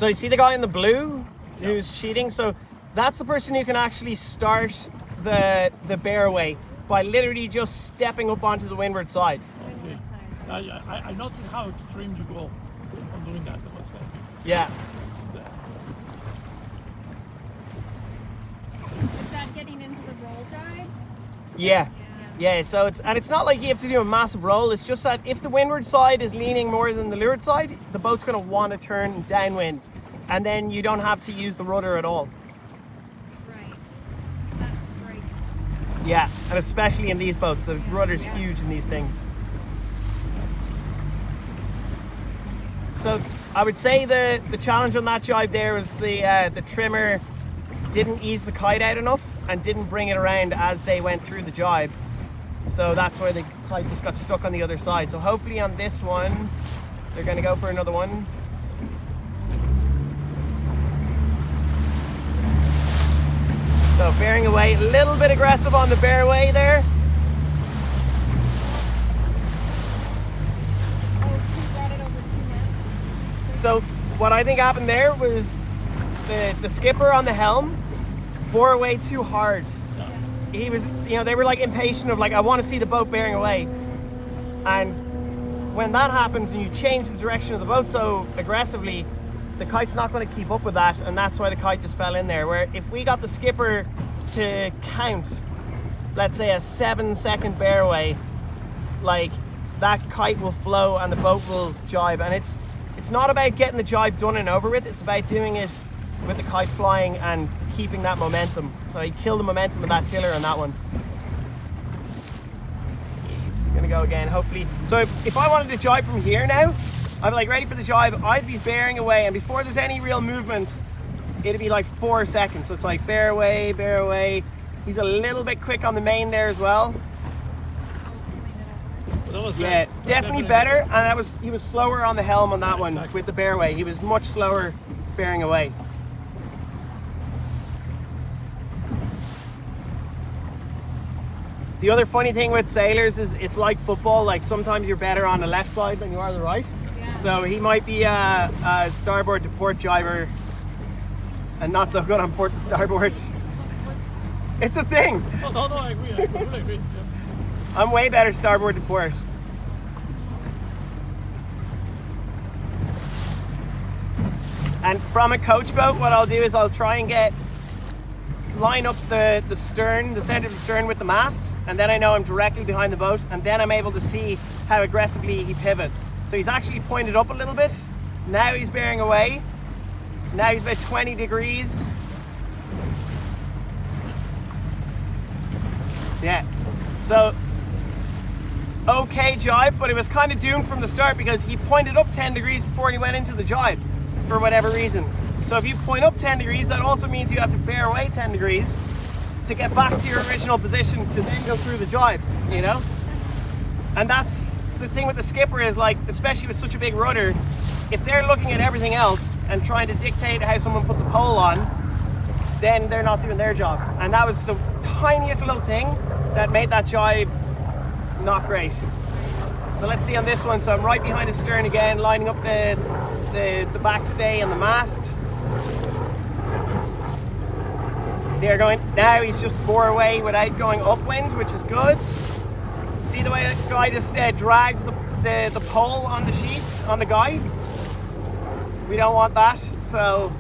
So you see the guy in the blue who's cheating? So that's the person who can actually start the bear away by literally just stepping up onto the windward side. Okay. I noticed how extreme you go on doing that. Yeah. Is that getting into the roll drive? Yeah, so it's not like you have to do a massive roll. It's just that if the windward side is leaning more than the leeward side, the boat's going to want to turn downwind, and then you don't have to use the rudder at all. Right. So that's the break. Yeah, and especially in these boats, the rudder's huge in these things. So I would say the challenge on that jibe there was the trimmer didn't ease the kite out enough and didn't bring it around as they went through the jibe. So that's where the kite just got stuck on the other side. So hopefully on this one, they're going to go for another one. So bearing away, a little bit aggressive on the bear away there. So what I think happened there was the skipper on the helm bore away too hard. He was, they were like impatient of like, I want to see the boat bearing away. And when that happens and you change the direction of the boat so aggressively, the kite's not going to keep up with that, and that's why the kite just fell in there. Where if we got the skipper to count, let's say a 7-second bear away, like that kite will flow and the boat will jibe. And it's not about getting the jibe done and over with, it's about doing it with the kite flying and keeping that momentum. So he killed the momentum of that tiller on that one. He's gonna go again, hopefully. So if I wanted to jibe from here now, I'd be like ready for the jibe, I'd be bearing away, and before there's any real movement, it'd be like 4 seconds. So it's like bear away, bear away. He's a little bit quick on the main there as well. Yeah, definitely better, and he was slower on the helm on that one with the bear away. He was much slower bearing away. The other funny thing with sailors is it's like football, like sometimes you're better on the left side than you are the right. Yeah. So he might be a starboard to port jiber and not so good on port to starboard. It's a thing. Oh, no, I agree. I completely agree. Yeah. I'm way better starboard to port. And from a coach boat, what I'll do is I'll try and line up the stern, the center of the stern with the mast, and then I know I'm directly behind the boat, and then I'm able to see how aggressively he pivots. So he's actually pointed up a little bit. Now he's bearing away. Now he's about 20 degrees. Yeah. So okay jibe, but it was kind of doomed from the start because he pointed up 10 degrees before he went into the jibe for whatever reason. So if you point up 10 degrees, that also means you have to bear away 10 degrees to get back to your original position to then go through the jibe, And that's the thing with the skipper is, like, especially with such a big rudder, if they're looking at everything else and trying to dictate how someone puts a pole on, then they're not doing their job. And that was the tiniest little thing that made that jibe not great. So let's see on this one. So I'm right behind the stern again, lining up the backstay and the mast. They're going, now he's just bore away without going upwind, which is good. See the way that guy just drags the pole on the sheet, on the guy? We don't want that. So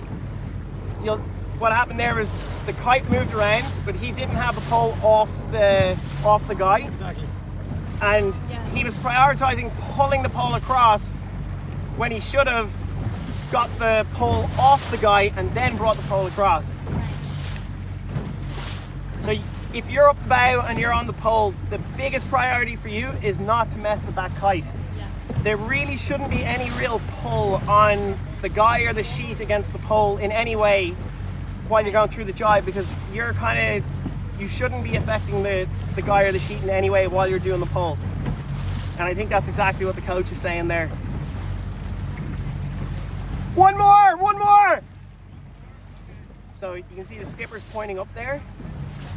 what happened there is the kite moved around, but he didn't have the pole off the guy. Exactly. And he was prioritizing pulling the pole across when he should have got the pole off the guy and then brought the pole across. So if you're up bow and you're on the pole, the biggest priority for you is not to mess with that kite. There really shouldn't be any real pull on the guy or the sheet against the pole in any way while you're going through the jibe, because you shouldn't be affecting the guy or the sheet in any way while you're doing the pull. And I think that's exactly what the coach is saying there. One more! So you can see the skipper's pointing up there.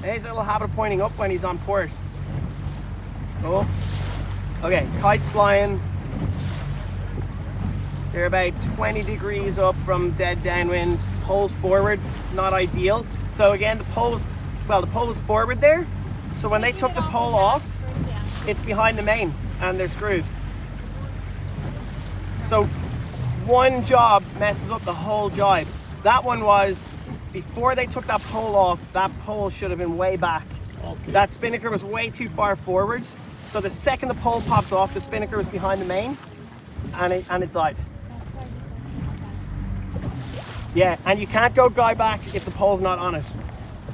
He has a little habit of pointing up when he's on port. Cool. Okay, kite's flying. They're about 20 degrees up from dead downwind. Poles forward, not ideal. So again, the pole was forward there. So when they took the pole off, it's behind the main and they're screwed. So one job messes up the whole jibe. That one was, before they took that pole off, that pole should have been way back. Okay. That spinnaker was way too far forward. So the second the pole popped off, the spinnaker was behind the main and it died. That's why this is not Yeah, and you can't go guy back if the pole's not on it.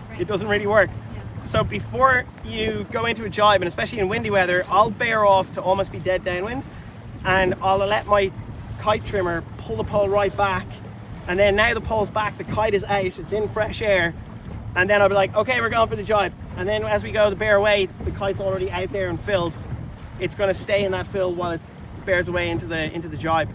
Right. It doesn't really work. Yeah. So before you go into a jibe, and especially in windy weather, I'll bear off to almost be dead downwind, and I'll let my kite trimmer pull the pole right back, and then now the pole's back, the kite is out, it's in fresh air, and then I'll be like, okay, we're going for the jibe. And then as we go to bear away, the kite's already out there and filled. It's going to stay in that fill while it bears away into the jibe.